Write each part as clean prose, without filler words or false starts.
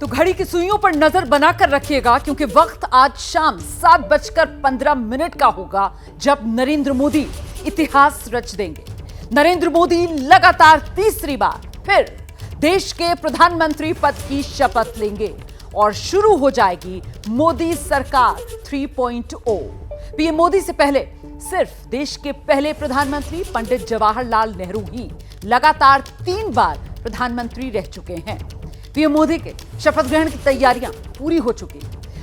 तो घड़ी की सुइयों पर नजर बनाकर रखिएगा, क्योंकि वक्त आज शाम 7:15 का होगा जब नरेंद्र मोदी इतिहास रच देंगे। नरेंद्र मोदी लगातार तीसरी बार फिर देश के प्रधानमंत्री पद की शपथ लेंगे और शुरू हो जाएगी मोदी सरकार 3.0। पीएम मोदी से पहले सिर्फ देश के पहले प्रधानमंत्री पंडित जवाहरलाल नेहरू ही लगातार 3 बार प्रधानमंत्री रह चुके हैं। पीएम मोदी के शपथ ग्रहण की तैयारियां पूरी हो चुकी,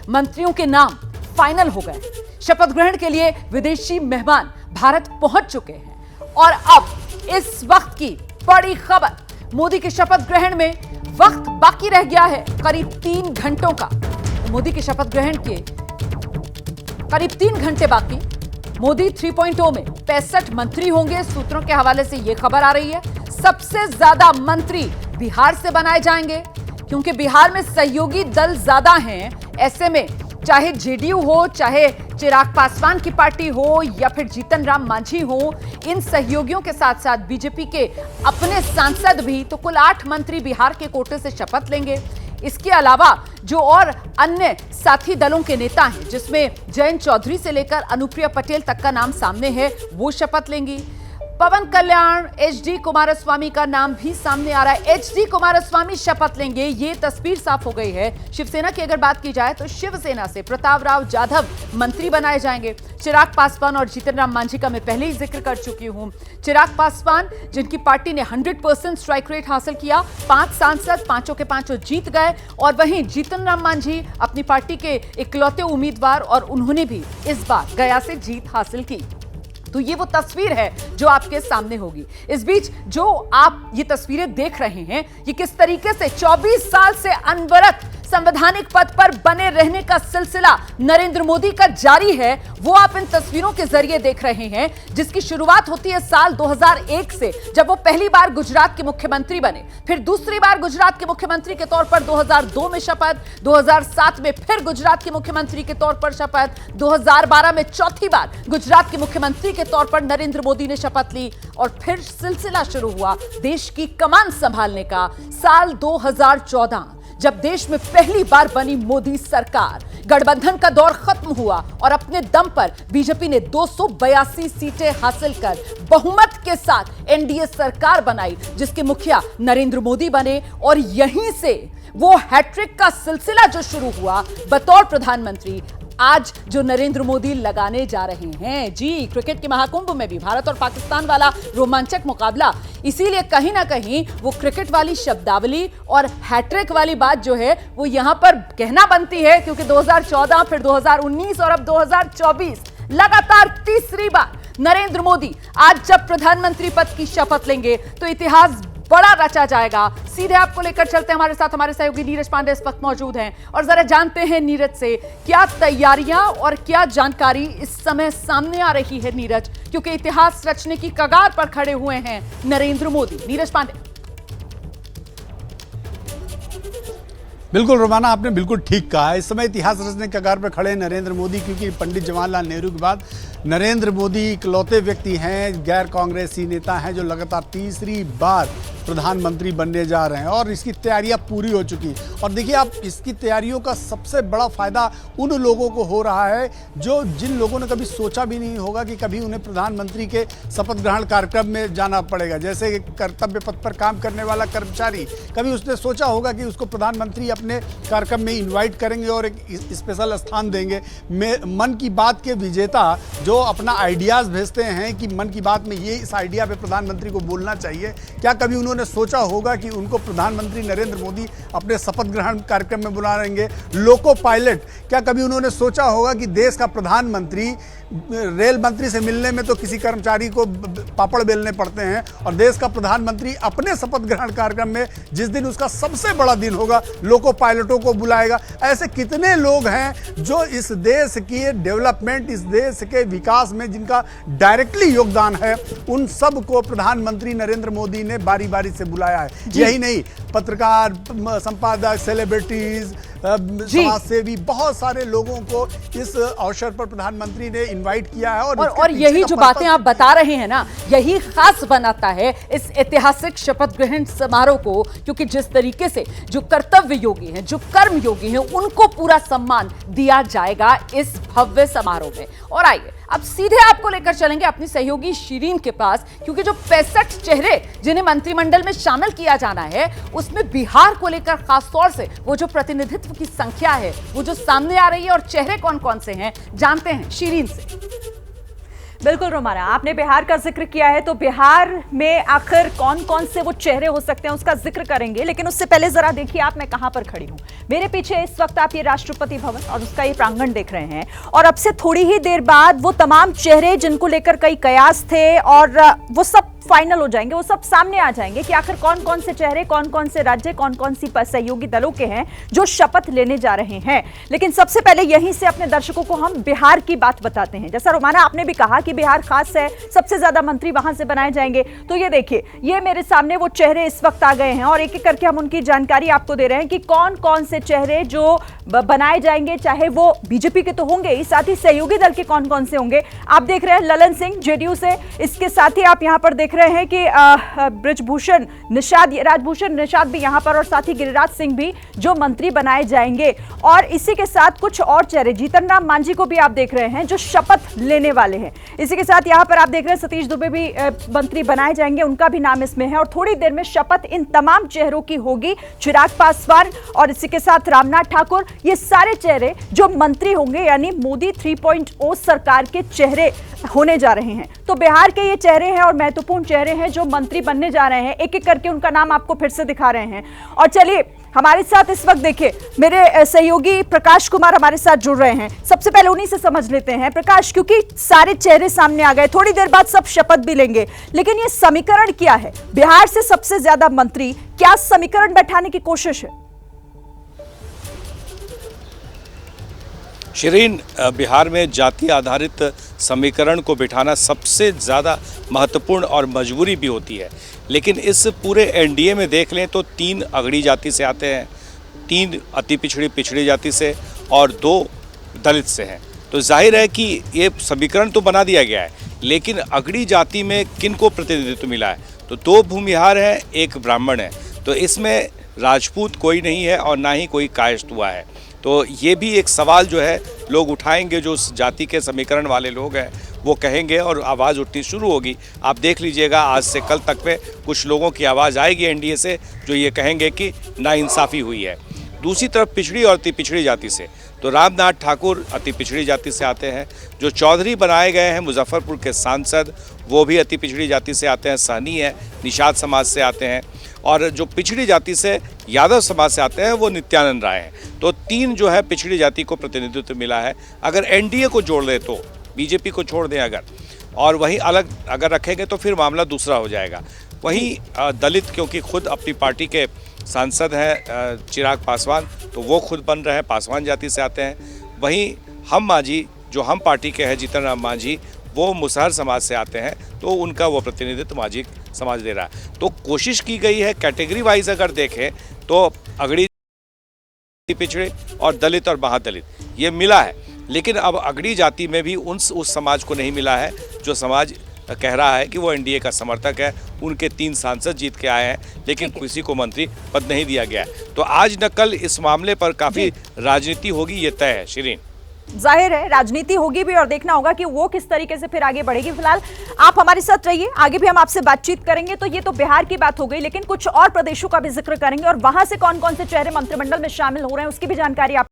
मंत्रियों के नाम फाइनल हो गए, शपथ ग्रहण के लिए विदेशी मेहमान भारत पहुंच चुके हैं और अब इस वक्त की बड़ी खबर, मोदी के शपथ ग्रहण में वक्त बाकी रह गया है करीब 3 घंटों का। मोदी के शपथ ग्रहण के करीब 3 घंटे बाकी। मोदी 3.0 में 65 मंत्री होंगे, सूत्रों के हवाले से यह खबर आ रही है। सबसे ज्यादा मंत्री बिहार से बनाए जाएंगे, क्योंकि बिहार में सहयोगी दल ज्यादा हैं। ऐसे में चाहे जेडीयू हो, चाहे चिराग पासवान की पार्टी हो या फिर जीतन राम मांझी हो, इन सहयोगियों के साथ साथ बीजेपी के अपने सांसद भी, तो कुल 8 मंत्री बिहार के कोटे से शपथ लेंगे। इसके अलावा जो और अन्य साथी दलों के नेता हैं, जिसमें जयंत चौधरी से लेकर अनुप्रिया पटेल तक का नाम सामने है, वो शपथ लेंगी। पवन कल्याण, एचडी कुमारस्वामी का नाम भी सामने आ रहा है। एचडी कुमारस्वामी शपथ लेंगे, ये तस्वीर साफ हो गई है। शिवसेना की अगर बात की जाए तो शिवसेना से प्रतापराव जाधव मंत्री बनाए जाएंगे। चिराग पासवान और जीतन राम मांझी का मैं पहले ही जिक्र कर चुकी हूं। चिराग पासवान, जिनकी पार्टी ने 100% स्ट्राइक रेट हासिल किया, 5 सांसद 5 के 5 जीत गए, और वहीं जीतन राम मांझी अपनी पार्टी के इकलौते उम्मीदवार, और उन्होंने भी इस बार गया से जीत हासिल की। तो ये वो तस्वीर है जो आपके सामने होगी। इस बीच जो आप ये तस्वीरें देख रहे हैं, ये किस तरीके से 24 साल से अनवरत संवैधानिक पद पर बने रहने का सिलसिला नरेंद्र मोदी का जारी है, वो आप इन तस्वीरों के जरिए देख रहे हैं, जिसकी शुरुआत होती है साल 2001 से, जब वो पहली बार गुजरात के मुख्यमंत्री बने। फिर दूसरी बार गुजरात के मुख्यमंत्री के तौर पर 2002 में शपथ, 2007 में फिर गुजरात के मुख्यमंत्री के तौर पर शपथ, 2012 में चौथी बार गुजरात के मुख्यमंत्री के तौर पर नरेंद्र मोदी ने शपथ ली, और फिर सिलसिला शुरू हुआ देश की कमान संभालने का। साल 2014 जब देश में पहली बार बनी मोदी सरकार, गठबंधन का दौर खत्म हुआ और अपने दम पर बीजेपी ने 282 सीटें हासिल कर बहुमत के साथ एनडीए सरकार बनाई, जिसके मुखिया नरेंद्र मोदी बने। और यहीं से वो हैट्रिक का सिलसिला जो शुरू हुआ बतौर प्रधानमंत्री, आज जो नरेंद्र मोदी लगाने जा रहे हैं। जी, क्रिकेट के महाकुंभ में भी भारत और पाकिस्तान वाला रोमांचक मुकाबला, इसीलिए कहीं ना कहीं वो क्रिकेट वाली शब्दावली और हैट्रिक वाली बात जो है वो यहां पर कहना बनती है, क्योंकि 2014, फिर 2019 और अब 2024 लगातार तीसरी बार नरेंद्र मोदी आज जब प्रधानमंत्री पद की शपथ लेंगे तो इतिहास बड़ा रचा जाएगा। सीधे आपको लेकर चलते हैं, हमारे साथ हमारे सहयोगी नीरज पांडे इस वक्त मौजूद हैं, और जरा जानते हैं नीरज से क्या तैयारियां और क्या जानकारी इस समय सामने आ रही है। नीरज, क्योंकि इतिहास रचने की कगार पर खड़े हुए हैं नरेंद्र मोदी। नीरज पांडे। बिल्कुल रोमाना, आपने बिल्कुल ठीक कहा। इस समय इतिहास रचने के कगार पर खड़े हैं नरेंद्र मोदी, क्योंकि पंडित जवाहरलाल नेहरू के बाद नरेंद्र मोदी इकलौते व्यक्ति हैं, गैर कांग्रेसी नेता हैं, जो लगातार तीसरी बार प्रधानमंत्री बनने जा रहे हैं, और इसकी तैयारियां पूरी हो चुकी। और देखिए आप, इसकी तैयारियों का सबसे बड़ा फायदा उन लोगों को हो रहा है जो जिन लोगों ने कभी सोचा भी नहीं होगा कि कभी उन्हें प्रधानमंत्री के शपथ ग्रहण कार्यक्रम में जाना पड़ेगा। जैसे कर्तव्य पथ पर काम करने वाला कर्मचारी, कभी उसने सोचा होगा कि उसको प्रधानमंत्री अपने कार्यक्रम में इन्वाइट करेंगे और एक स्पेशल स्थान देंगे। मन की बात के विजेता जो अपना आइडियाज़ भेजते हैं कि मन की बात में ये इस आइडिया पे प्रधानमंत्री को बोलना चाहिए, क्या कभी उन्होंने सोचा होगा कि उनको प्रधानमंत्री नरेंद्र मोदी अपने शपथ ग्रहण कार्यक्रम में बुलाएंगे? लोको पायलट, क्या कभी उन्होंने सोचा होगा कि देश का प्रधानमंत्री, रेल मंत्री से मिलने में तो किसी कर्मचारी को पापड़ बेलने पड़ते हैं, और देश का प्रधानमंत्री अपने शपथ ग्रहण कार्यक्रम में, जिस दिन उसका सबसे बड़ा दिन होगा, लोको पायलटों को बुलाएगा? ऐसे कितने लोग हैं जो इस देश की डेवलपमेंट, इस देश के विकास में जिनका डायरेक्टली योगदान है, उन सब को प्रधानमंत्री नरेंद्र मोदी ने बारी बारी से बुलाया है। यही नहीं, पत्रकार, संपादक, सेलिब्रिटीज, समाज सेवी, बहुत सारे लोगों को इस अवसर पर प्रधानमंत्री ने इनवाइट किया है। और यही जो बातें आप बता रहे हैं ना, यही खास बनाता है इस ऐतिहासिक शपथ ग्रहण समारोह को, क्योंकि जिस तरीके से जो कर्तव्य योगी हैं, जो कर्म योगी हैं, उनको पूरा सम्मान दिया जाएगा इस भव्य समारोह में। और आइए अब सीधे आपको लेकर चलेंगे अपनी सहयोगी शिरीन के पास, क्योंकि जो 65 चेहरे जिन्हें मंत्रिमंडल में शामिल किया जाना है, उसमें बिहार को लेकर खासतौर से वो जो प्रतिनिधित्व की संख्या है वो जो सामने आ रही है, और चेहरे कौन कौन से हैं जानते हैं शिरीन से। बिल्कुल रोमाना, आपने बिहार का जिक्र किया है, तो बिहार में आखिर कौन कौन से वो चेहरे हो सकते हैं उसका जिक्र करेंगे, लेकिन उससे पहले जरा देखिए आप मैं कहां पर खड़ी हूं। मेरे पीछे इस वक्त आप ये राष्ट्रपति भवन और उसका ये प्रांगण देख रहे हैं, और अब से थोड़ी ही देर बाद वो तमाम चेहरे जिनको लेकर कई कयास थे और वो सब फाइनल हो जाएंगे, वो सब सामने आ जाएंगे कि आखिर कौन कौन से चेहरे, कौन कौन से राज्य, कौन कौन सी सहयोगी दलों के हैं जो शपथ लेने जा रहे हैं। लेकिन सबसे पहले यहीं से अपने दर्शकों को हम बिहार की बात बताते हैं। जैसा रोमाना आपने भी कहा कि बिहार खास है, सबसे ज्यादा मंत्री वहां से बनाए जाएंगे, तो ये देखिए ये मेरे सामने वो चेहरे इस वक्त आ गए हैं, और एक एक करके हम उनकी जानकारी आपको दे रहे हैं कि कौन कौन से चेहरे जो बनाए जाएंगे, चाहे वो बीजेपी के तो होंगे ही, साथ ही सहयोगी दल के कौन कौन से होंगे। आप देख रहे हैं ललन सिंह जेडीयू से, इसके साथ ही आप यहां पर देख रहे हैं कि ब्रजभूषण निषाद, राजभूषण निषाद भी यहां पर, और साथ ही गिरिराज सिंह भी जो मंत्री बनाए जाएंगे। और इसी के साथ कुछ और चेहरे, जीतन राम मांझी को भी आप देख रहे हैं जो शपथ लेने वाले हैं। इसी के साथ यहां पर आप देख रहे हैं सतीश दुबे भी मंत्री बनाए जाएंगे, उनका भी नाम इसमें है। और थोड़ी देर में शपथ इन तमाम चेहरों की होगी। चिराग पासवान और इसी के साथ रामनाथ ठाकुर, ये सारे चेहरे जो मंत्री होंगे, यानी मोदी 3.0 सरकार के चेहरे होने जा रहे हैं। तो बिहार के ये चेहरे हैं और महत्वपूर्ण चेहरे हैं जो मंत्री बनने जा रहे हैं। एक एक करके उनका नाम आपको फिर से दिखा रहे हैं। और चलिए हमारे साथ इस वक्त देखिए मेरे सहयोगी प्रकाश कुमार हमारे साथ जुड़ रहे हैं। सबसे पहले उन्हीं से समझ लेते हैं। प्रकाश, क्योंकि सारे चेहरे सामने आ गए, थोड़ी देर बाद सब शपथ भी लेंगे, लेकिन ये समीकरण क्या है? बिहार से सबसे ज्यादा मंत्री, क्या समीकरण बैठाने की कोशिश है? शिरीन, बिहार में जाति आधारित समीकरण को बिठाना सबसे ज़्यादा महत्वपूर्ण और मजबूरी भी होती है। लेकिन इस पूरे एनडीए में देख लें तो 3 अगड़ी जाति से आते हैं, 3 अति पिछड़ी जाति से और 2 दलित से हैं। तो जाहिर है कि ये समीकरण तो बना दिया गया है, लेकिन अगड़ी जाति में किन को प्रतिनिधित्व मिला है? तो 2 भूमिहार हैं, 1 ब्राह्मण है। तो इसमें राजपूत कोई नहीं है और ना ही कोई कायस्थ हुआ है। तो ये भी एक सवाल जो है लोग उठाएंगे, जो उस जाति के समीकरण वाले लोग हैं वो कहेंगे और आवाज़ उठनी शुरू होगी। आप देख लीजिएगा आज से कल तक में कुछ लोगों की आवाज़ आएगी एनडीए से जो ये कहेंगे कि नाइंसाफ़ी हुई है। दूसरी तरफ पिछड़ी और अति पिछड़ी जाति से, तो रामनाथ ठाकुर अति पिछड़ी जाति से आते हैं। जो चौधरी बनाए गए हैं मुजफ्फरपुर के सांसद, वो भी अति पिछड़ी जाति से आते हैं, सहनी है, निषाद समाज से आते हैं। और जो पिछड़ी जाति से यादव समाज से आते हैं वो नित्यानंद राय हैं। तो 3 जो है पिछड़ी जाति को प्रतिनिधित्व मिला है। अगर एनडीए को जोड़ ले तो, बीजेपी को छोड़ दें अगर, और वहीं अलग अगर रखेंगे तो फिर मामला दूसरा हो जाएगा। वहीं दलित, क्योंकि खुद अपनी पार्टी के सांसद हैं चिराग पासवान, तो वो खुद बन रहे हैं, पासवान जाति से आते हैं। वहीं हम मांझी, जो हम पार्टी के हैं जीतन राम मांझी, वो मुसहर समाज से आते हैं, तो उनका वो प्रतिनिधित्व मांझी समाज दे रहा है। तो कोशिश की गई है कैटेगरी वाइज अगर देखें तो अगड़ी पिछड़े और दलित और महादलित ये मिला है। लेकिन अब अगड़ी जाति में भी उस समाज को नहीं मिला है जो समाज कह रहा है कि वो एनडीए का समर्थक है। उनके 3 सांसद जीत के आए हैं, लेकिन किसी को मंत्री पद नहीं दिया गया है। तो आज न कल इस मामले पर काफ़ी राजनीति होगी, ये तय है शिरीन। जाहिर है राजनीति होगी भी और देखना होगा कि वो किस तरीके से फिर आगे बढ़ेगी। फिलहाल आप हमारे साथ रहिए, आगे भी हम आपसे बातचीत करेंगे। तो ये तो बिहार की बात हो गई, लेकिन कुछ और प्रदेशों का भी जिक्र करेंगे और वहां से कौन कौन से चेहरे मंत्रिमंडल में शामिल हो रहे हैं उसकी भी जानकारी आप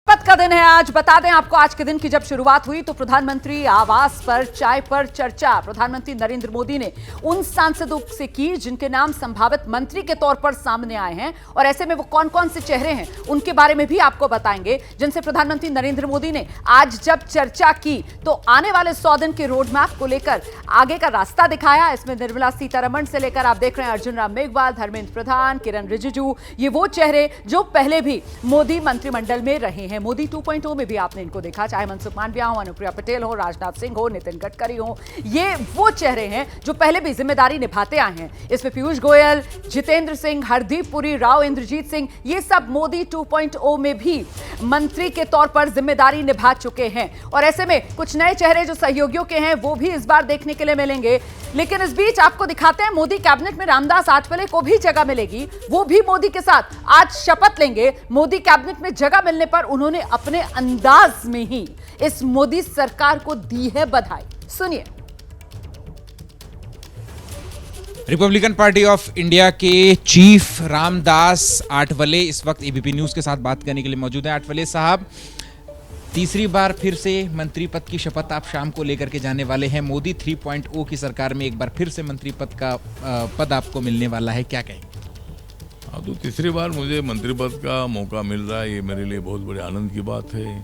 शपथ का दिन है आज। बता दें आपको, आज के दिन की जब शुरुआत हुई तो प्रधानमंत्री आवास पर चाय पर चर्चा प्रधानमंत्री नरेंद्र मोदी ने उन सांसदों से की जिनके नाम संभावित मंत्री के तौर पर सामने आए हैं, और ऐसे में वो कौन कौन से चेहरे हैं उनके बारे में भी आपको बताएंगे, जिनसे प्रधानमंत्री नरेंद्र मोदी ने आज जब चर्चा की तो आने वाले 100 दिन के रोड मैप को लेकर आगे का रास्ता दिखाया। इसमें निर्मला सीतारमण से लेकर आप देख रहे हैं अर्जुन राम मेघवाल, धर्मेंद्र प्रधान, किरण रिजिजू, ये वो चेहरे जो पहले भी मोदी मंत्रिमंडल में रहे हैं। मोदी 2.0 में भी आपने इनको देखा, चाहे मनसुख मांडविया हो, अनुप्रिया पटेल हो, राजनाथ सिंह हो, नितिन गडकरी हो। ये वो चेहरे हैं जो पहले भी जिम्मेदारी निभाते आए हैं। इसमें पीयूष गोयल, जितेंद्र सिंह, हरदीप पुरी, राव इंद्रजीत सिंह, ये सब मोदी 2.0 में भी मंत्री के तौर पर जिम्मेदारी निभा चुके हैं। और ऐसे में कुछ नए चेहरे जो सहयोगियों के हैं वो भी इस बार देखने के लिए मिलेंगे। लेकिन इस बीच आपको दिखाते हैं मोदी कैबिनेट में रामदास आठवले को भी जगह मिलेगी। वो भी मोदी के साथ आज शपथ लेंगे। मोदी कैबिनेट में जगह मिलने पर उन्होंने अपने अंदाज में ही इस मोदी सरकार को दी है बधाई। सुनिए। रिपब्लिकन पार्टी ऑफ इंडिया के चीफ रामदास आठवले इस वक्त एबीपी न्यूज के साथ बात करने के लिए मौजूद हैं। आठवले साहब, तीसरी बार फिर से मंत्री पद की शपथ आप शाम को लेकर के जाने वाले हैं। मोदी 3.0 की सरकार में एक बार फिर से मंत्री पद का पद आपको मिलने वाला है, क्या कहेंगे? हाँ, तो तीसरी बार मुझे मंत्री पद का मौका मिल रहा है, ये मेरे लिए बहुत बड़े आनंद की बात है।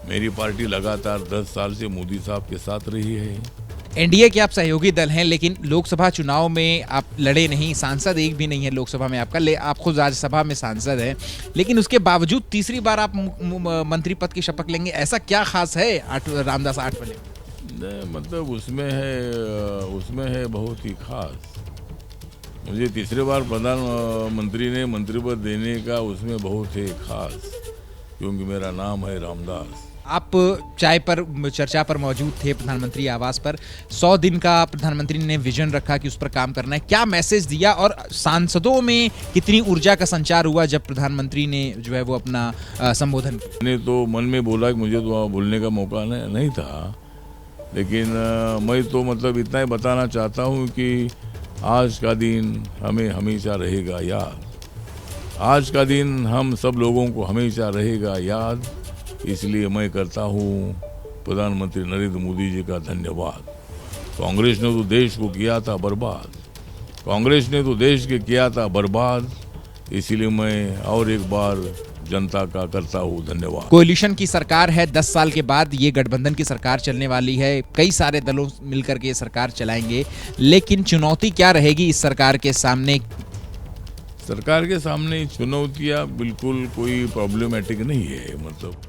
मेरी पार्टी लगातार 10 साल से मोदी साहब के साथ रही है। एनडीए के आप सहयोगी दल हैं, लेकिन लोकसभा चुनाव में आप लड़े नहीं, सांसद एक भी नहीं है लोकसभा में आपका, आप खुद राज्यसभा में सांसद हैं, लेकिन उसके बावजूद तीसरी बार आप मंत्री पद की शपथ लेंगे, ऐसा क्या खास है रामदास आठवले? मतलब उसमें है बहुत ही खास। मुझे तीसरी बार प्रधानमंत्री ने मंत्री पद देने का उसमें बहुत ही खास, क्योंकि मेरा नाम है रामदास। आप चाय पर चर्चा पर मौजूद थे, प्रधानमंत्री आवास पर 100 दिन का प्रधानमंत्री ने विजन रखा कि उस पर काम करना है, क्या मैसेज दिया और सांसदों में कितनी ऊर्जा का संचार हुआ जब प्रधानमंत्री ने जो है वो अपना संबोधन किया? मैंने तो मन में बोला कि मुझे तो बोलने का मौका नहीं था, लेकिन मैं तो मतलब इतना ही बताना चाहता हूँ कि आज का दिन हमें हमेशा रहेगा याद। आज का दिन हम सब लोगों को हमेशा रहेगा याद। इसलिए मैं करता हूँ प्रधानमंत्री नरेंद्र मोदी जी का धन्यवाद। कांग्रेस ने तो देश को किया था बर्बाद, कांग्रेस ने तो देश के किया था बर्बाद, इसीलिए मैं और एक बार जनता का करता हूँ धन्यवाद। कोalition की सरकार है, 10 साल के बाद ये गठबंधन की सरकार चलने वाली है, कई सारे दलों मिलकर के ये सरकार चलाएंगे, लेकिन चुनौती क्या रहेगी इस सरकार के सामने? सरकार के सामने चुनौतियाँ बिल्कुल कोई प्रॉब्लमेटिक नहीं है। मतलब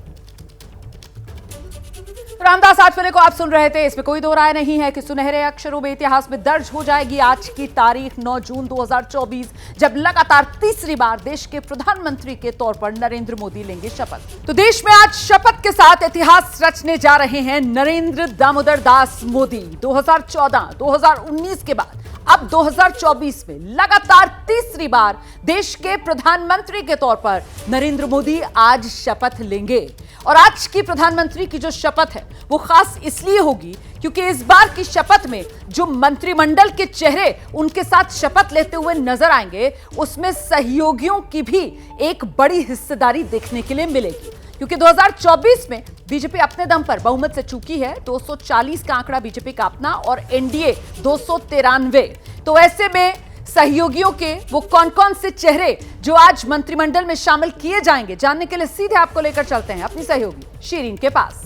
रामदास आठवले को आप सुन रहे थे। इसमें कोई दो राय नहीं है कि सुनहरे अक्षरों में इतिहास में दर्ज हो जाएगी आज की तारीख 9 जून 2024, जब लगातार तीसरी बार देश के प्रधानमंत्री के तौर पर नरेंद्र मोदी लेंगे शपथ। तो देश में आज शपथ के साथ इतिहास रचने जा रहे हैं नरेंद्र दामोदर दास मोदी। 2014, 2019 के बाद अब 2024 में लगातार तीसरी बार देश के प्रधानमंत्री के तौर पर नरेंद्र मोदी आज शपथ लेंगे। और आज की प्रधानमंत्री की जो शपथ है वो खास इसलिए होगी क्योंकि इस बार की शपथ में जो मंत्रिमंडल के चेहरे उनके साथ शपथ लेते हुए नजर आएंगे, उसमें सहयोगियों की भी एक बड़ी हिस्सेदारी देखने के लिए मिलेगी। क्योंकि 2024 में बीजेपी अपने दम पर बहुमत से चूकी है, 240 का आंकड़ा बीजेपी का अपना और एनडीए 293। तो ऐसे में सहयोगियों के वो कौन कौन से चेहरे जो आज मंत्रिमंडल में शामिल किए जाएंगे, जानने के लिए सीधे आपको लेकर चलते हैं अपनी सहयोगी शीरीन के पास।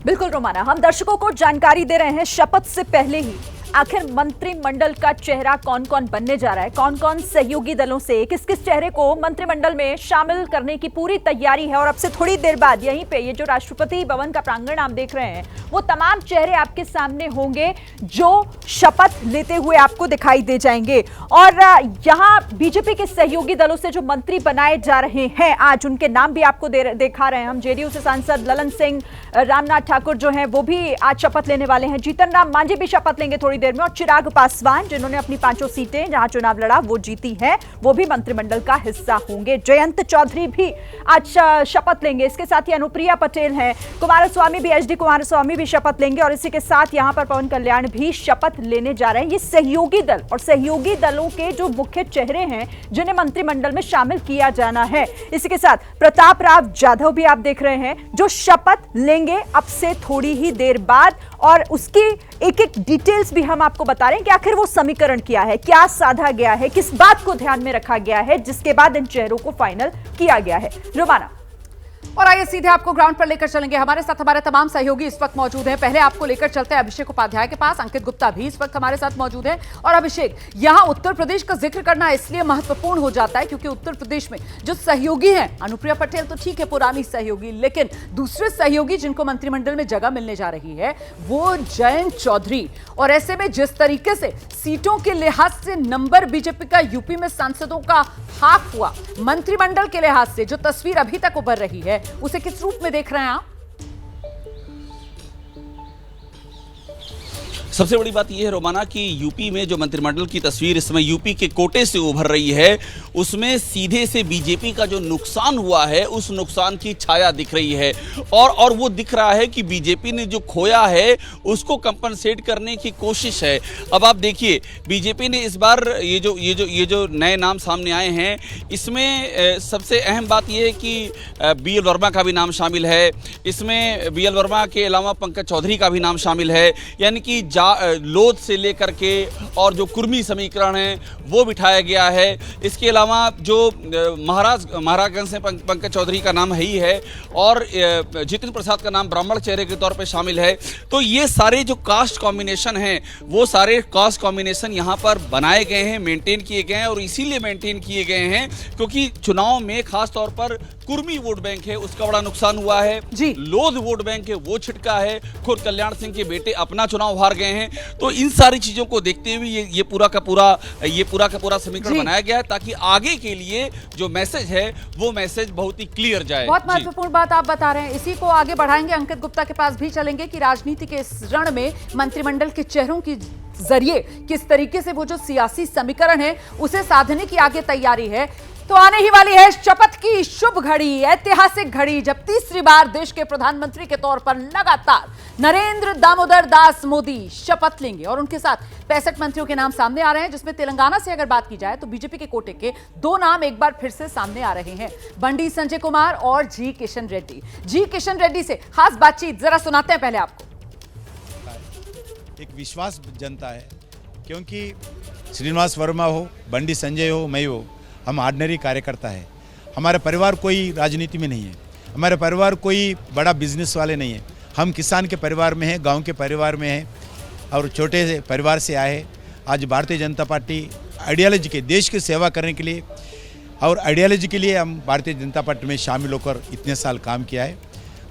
बिल्कुल रोमाना, हम दर्शकों को जानकारी दे रहे हैं शपथ से पहले ही आखिर मंत्रिमंडल का चेहरा कौन कौन बनने जा रहा है, कौन कौन सहयोगी दलों से किस किस चेहरे को मंत्रिमंडल में शामिल करने की पूरी तैयारी है। और अब से थोड़ी देर बाद यहीं पे ये जो राष्ट्रपति भवन का प्रांगण आप देख रहे हैं, वो तमाम चेहरे आपके सामने होंगे जो शपथ लेते हुए आपको दिखाई दे जाएंगे। और यहाँ बीजेपी के सहयोगी दलों से जो मंत्री बनाए जा रहे हैं आज, उनके नाम भी आपको दिखा रहे हैं हम। जेडीयू से सांसद ललन सिंह, रामनाथ ठाकुर जो हैं वो भी आज शपथ लेने वाले हैं। जीतन राम मांझी भी शपथ लेंगे थोड़ी देर में। और चिराग पासवान, जिन्होंने अपनी 5 सीटें जहां चुनाव लड़ा वो जीती हैं, वो भी मंत्रिमंडल का हिस्सा होंगे। जयंत चौधरी भी आज शपथ लेंगे। इसके साथ ही अनुप्रिया पटेल हैं, कुमारस्वामी भी, एचडी कुमारस्वामी भी शपथ लेंगे। और इसी के साथ यहां पर पवन कल्याण भी शपथ लेने जा रहे हैं। ये सहयोगी दल और सहयोगी दलों के जो मुख्य चेहरे हैं जिन्हें मंत्रिमंडल में शामिल किया जाना है। इसी के साथ प्रताप राव जाधव भी आप देख रहे हैं जो शपथ लेंगे अब से थोड़ी ही देर बाद। और उसकी एक एक डिटेल्स भी हम आपको बता रहे हैं कि आखिर वो समीकरण क्या है, क्या साधा गया है, किस बात को ध्यान में रखा गया है, जिसके बाद इन चेहरों को फाइनल किया गया है। रोमाना, और आइए सीधे आपको ग्राउंड पर लेकर चलेंगे। हमारे साथ हमारे तमाम सहयोगी इस वक्त मौजूद हैं। पहले आपको लेकर चलते हैं अभिषेक उपाध्याय के पास। अंकित गुप्ता भी इस वक्त हमारे साथ मौजूद हैं। और अभिषेक, यहां उत्तर प्रदेश का जिक्र करना इसलिए महत्वपूर्ण हो जाता है क्योंकि उत्तर प्रदेश में जो सहयोगी हैं, अनुप्रिया पटेल तो ठीक है पुरानी सहयोगी, लेकिन दूसरे सहयोगी जिनको मंत्रिमंडल में जगह मिलने जा रही है वो जयंत चौधरी। और ऐसे में जिस तरीके से सीटों के लिहाज से नंबर बीजेपी का यूपी में सांसदों का हाफ हुआ, मंत्रिमंडल के लिहाज से जो तस्वीर अभी तक उभर रही है उसे किस रूप में देख रहे हैं आप? सबसे बड़ी बात यह है रोमाना कि यूपी में जो मंत्रिमंडल की तस्वीर इस समय यूपी के कोटे से उभर रही है, उसमें सीधे से बीजेपी का जो नुकसान हुआ है उस नुकसान की छाया दिख रही है। और वो दिख रहा है कि बीजेपी ने जो खोया है उसको कंपनसेट करने की कोशिश है। अब आप देखिए, बीजेपी ने इस बार ये जो नए नाम सामने आए हैं, इसमें सबसे अहम बात यह है कि BL वर्मा का भी नाम शामिल है। इसमें BL वर्मा के अलावा पंकज चौधरी का भी नाम शामिल है। यानी कि लोध से लेकर के और जो कुर्मी समीकरण है वो बिठाया गया है। इसके अलावा जो महाराजगंज से पंकज चौधरी का नाम है ही है, और जितिन प्रसाद का नाम ब्राह्मण चेहरे के तौर पे शामिल है। तो ये सारे जो कास्ट कॉम्बिनेशन हैं वो सारे कास्ट कॉम्बिनेशन यहाँ पर बनाए गए हैं, मेंटेन किए गए हैं। और इसीलिए मेंटेन किए गए हैं क्योंकि चुनाव में खास तौर पर कुर्मी वोट बैंक है उसका बड़ा नुकसान हुआ है जी। लोध वोट बैंक है वो छिटका है। खुद कल्याण सिंह के बेटे अपना चुनाव हार गए हैं। तो इन सारी चीजों को देखते हुए ये पूरा का पूरा समीकरण बनाया गया है ताकि आगे के लिए जो मैसेज है वो मैसेज बहुत ही क्लियर जाए। बहुत महत्वपूर्ण बात आप बता रहे हैं, इसी को आगे बढ़ाएंगे। अंकित गुप्ता के पास भी चलेंगे कि राजनीति के इस रण में मंत्रिमंडल के चेहरों की जरिए किस तरीके से वो जो सियासी समीकरण है उसे साधने की आगे तैयारी है। तो आने ही वाली है शपथ की शुभ घड़ी, ऐतिहासिक घड़ी, जब तीसरी बार देश के प्रधानमंत्री के तौर पर लगातार नरेंद्र दामोदर दास मोदी शपथ लेंगे। और उनके साथ 65 मंत्रियों के नाम सामने आ रहे हैं, जिसमें तेलंगाना से अगर बात की जाए तो बीजेपी के कोटे के 2 नाम एक बार फिर से सामने आ रहे हैं, बंडी संजय कुमार और जी किशन रेड्डी। जी किशन रेड्डी से खास बातचीत जरा सुनाते हैं पहले आपको। एक विश्वास जनता है क्योंकि श्रीनिवास वर्मा हो, बंडी संजय हो, मैं हो, हम ऑर्डिनरी कार्यकर्ता है। हमारा परिवार कोई राजनीति में नहीं है, हमारा परिवार कोई बड़ा बिजनेस वाले नहीं है। हम किसान के परिवार में हैं, गांव के परिवार में हैं और छोटे से परिवार से आए। आज भारतीय जनता पार्टी आइडियोलॉजी के देश की सेवा करने के लिए और आइडियोलॉजी के लिए हम भारतीय जनता पार्टी में शामिल होकर इतने साल काम किया है।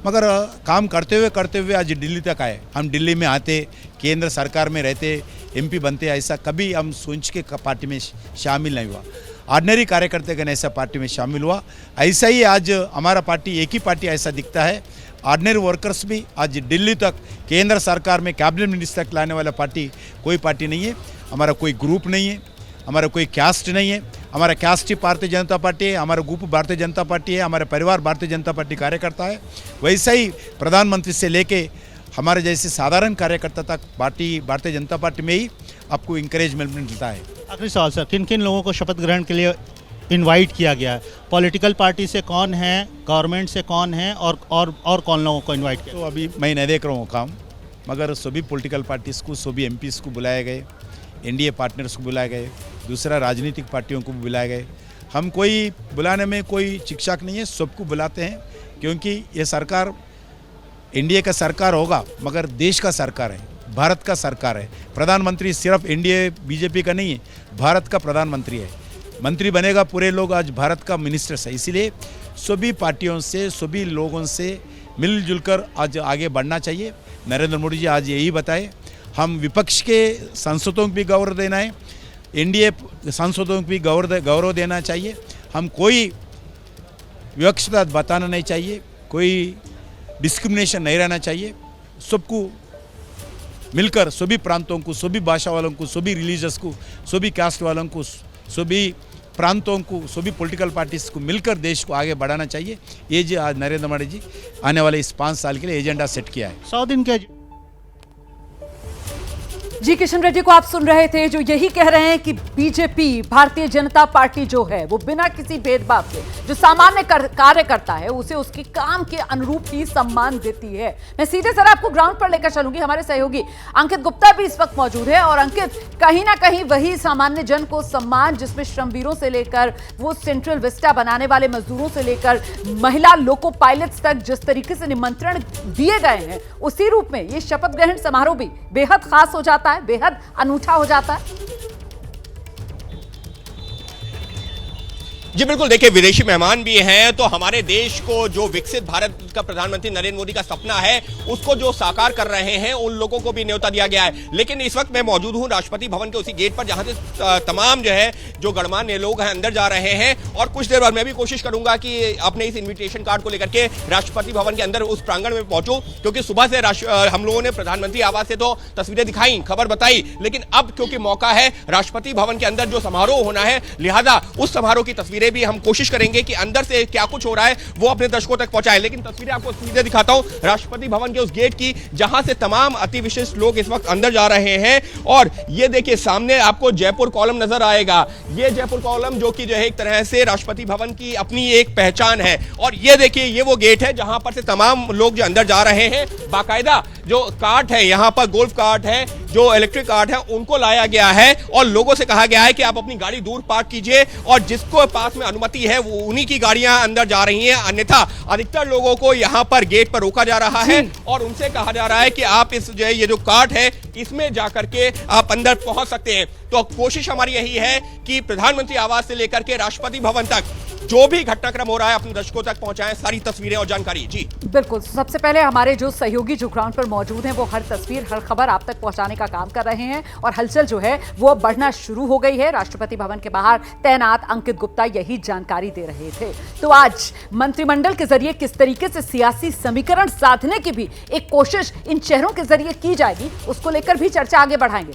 मगर काम करते हुए आज दिल्ली तक आए। हम दिल्ली में आते, केंद्र सरकार में रहते, MP बनते, ऐसा कभी हम सोच के पार्टी में शामिल नहीं हुआ। ऑर्डिनरी कार्यकर्ता का ऐसा पार्टी में शामिल हुआ। ऐसा ही आज हमारा पार्टी एक ही पार्टी ऐसा दिखता है। ऑर्डिनरी वर्कर्स भी आज दिल्ली तक केंद्र सरकार में कैबिनेट मिनिस्टर तक लाने वाला पार्टी कोई पार्टी नहीं है। हमारा कोई ग्रुप नहीं है, हमारा कोई कास्ट नहीं है। हमारा कास्ट ही भारतीय जनता पार्टी है, हमारा ग्रुप भारतीय जनता पार्टी है, हमारा परिवार भारतीय जनता पार्टी कार्यकर्ता है। वैसा ही प्रधानमंत्री से लेके हमारे जैसे साधारण कार्यकर्ता तक पार्टी भारतीय जनता पार्टी में ही आपको इंकरेजमेंट मिलता है। आखिरी सवाल सर, किन किन लोगों को शपथ ग्रहण के लिए इनवाइट किया गया है? पॉलिटिकल पार्टी से कौन है, गवर्नमेंट से कौन है और कौन लोगों को इनवाइट किया? तो अभी मैं नहीं देख रहा हूँ काम, मगर सभी पॉलिटिकल पार्टीज़ को, सभी MPs को बुलाए गए, NDA पार्टनर्स को बुलाए गए, दूसरा राजनीतिक पार्टियों को भी बुलाए गए। हम कोई बुलाने में कोई शिक्षक नहीं है, सबको बुलाते हैं क्योंकि ये सरकार NDA का सरकार होगा मगर देश का सरकार है, भारत का सरकार है। प्रधानमंत्री सिर्फ NDA BJP का नहीं है, भारत का प्रधानमंत्री है। मंत्री बनेगा पूरे लोग आज भारत का मिनिस्टर्स है। इसीलिए सभी पार्टियों से, सभी लोगों से मिलजुल कर आज आगे बढ़ना चाहिए। नरेंद्र मोदी जी आज यही बताए, हम विपक्ष के सांसदों को भी गौरव देना है, NDA सांसदों को भी गौरव देना चाहिए। हम कोई विवक्षता बताना नहीं चाहिए, कोई डिस्क्रिमिनेशन नहीं रहना चाहिए। सबको मिलकर सभी प्रांतों को, सभी भाषा वालों को, सभी रिलीजियस को, सभी कास्ट वालों को, सभी प्रांतों को, सभी पॉलिटिकल पार्टीज को मिलकर देश को आगे बढ़ाना चाहिए। ये जी आज नरेंद्र मोदी जी आने वाले इस 5 साल के लिए एजेंडा सेट किया है। 100 दिन के जी किशन रेड्डी को आप सुन रहे थे, जो यही कह रहे हैं कि बीजेपी भारतीय जनता पार्टी जो है वो बिना किसी भेदभाव के जो सामान्य कार्य करता है उसे उसके काम के अनुरूप ही सम्मान देती है। मैं सीधे सर आपको ग्राउंड पर लेकर चलूंगी। हमारे सहयोगी अंकित गुप्ता भी इस वक्त मौजूद है और अंकित, कहीं ना कहीं वही सामान्य जन को सम्मान जिसमें श्रमवीरों से लेकर वो सेंट्रल विस्टा बनाने वाले मजदूरों से लेकर महिला लोको पायलट्स तक जिस तरीके से निमंत्रण दिए गए हैं, उसी रूप में ये शपथ ग्रहण समारोह भी बेहद खास हो जाता है, बेहद अनूठा हो जाता है। जी बिल्कुल, देखिए विदेशी मेहमान भी हैं तो हमारे देश को जो विकसित भारत का प्रधानमंत्री नरेंद्र मोदी का सपना है उसको जो साकार कर रहे हैं उन लोगों को भी न्योता दिया गया है। लेकिन इस वक्त मैं मौजूद हूं राष्ट्रपति भवन के उसी गेट पर जहां से तमाम जो है जो गणमान्य लोग हैं अंदर जा रहे हैं और कुछ देर बाद मैं भी कोशिश करूंगा कि अपने इस इन्विटेशन कार्ड को लेकर के राष्ट्रपति भवन के अंदर उस प्रांगण में पहुंचूं, क्योंकि सुबह से हम लोगों ने प्रधानमंत्री आवास से तो तस्वीरें दिखाई, खबर बताई, लेकिन अब क्योंकि मौका है राष्ट्रपति भवन के अंदर जो समारोह होना है, लिहाजा उस समारोह की तस्वीरें भी हम कोशिश करेंगे कि अंदर से क्या कुछ हो रहा है वो अपने दर्शकों तक पहुंचाए। लेकिन तस्वीरें आपको सीधे दिखाता हूं राष्ट्रपति भवन के उस गेट की जहां से तमाम अति विशिष्ट लोग इस वक्त अंदर जा रहे हैं। और ये देखिए सामने आपको जयपुर कॉलम नजर आएगा, ये जयपुर कॉलम जो कि जो है एक तरह से राष्ट्रपति भवन की अपनी एक पहचान है। और ये देखिए ये वो गेट है जहां पर से तमाम लोग जो अंदर जा रहे हैं, बाकायदा जो कार्ट है यहाँ पर गोल्फ कार्ट है, जो इलेक्ट्रिक कार्ट है, उनको लाया गया है और लोगों से कहा गया है कि आप अपनी गाड़ी दूर पार्क कीजिए और जिसको पास में अनुमति है वो उन्हीं की गाड़ियां अंदर जा रही हैं, अन्यथा अधिकतर लोगों को यहाँ पर गेट पर रोका जा रहा है और उनसे कहा जा रहा है कि आप इस जो है ये जो कार्ट है इसमें जाकर के आप अंदर पहुंच सकते हैं। तो कोशिश हमारी यही है कि प्रधानमंत्री आवास से लेकर के राष्ट्रपति भवन तक जो भी घटनाक्रम हो रहा है अपने दर्शकों तक पहुंचाएं सारी तस्वीरें और जानकारी। जी बिल्कुल, सबसे पहले हमारे जो सहयोगी जो ग्राउंड पर मौजूद हैं वो हर तस्वीर हर खबर आप तक पहुंचाने का काम कर रहे हैं और हलचल जो है वो अब बढ़ना शुरू हो गई है। राष्ट्रपति भवन के बाहर तैनात अंकित गुप्ता यही जानकारी दे रहे थे। तो आज मंत्रिमंडल के जरिए किस तरीके से सियासी समीकरण साधने की भी एक कोशिश इन चेहरों के जरिए की जाएगी, उसको लेकर भी चर्चा आगे बढ़ाएंगे।